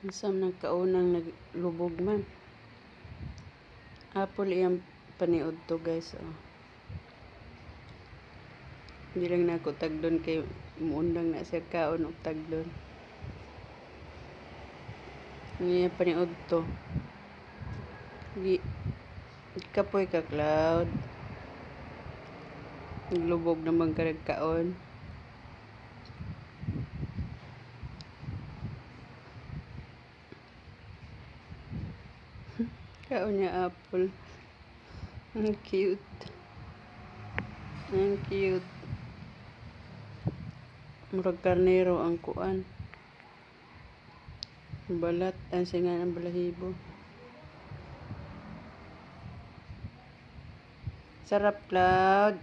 Isang nagkaunang naglubog man. Apple iyang paniod to guys. Oh. Hindi lang na ako tagdon kay muundang na siya kaon og tagdon. Niya paniod to. Kapoy ka cloud. Naglubog naman ka nagkaon. Kaon niya apple. Ang cute. Ang cute. Murag karnero ang kuan. Balat ang singa ng balahibo. Sarap, Cloud.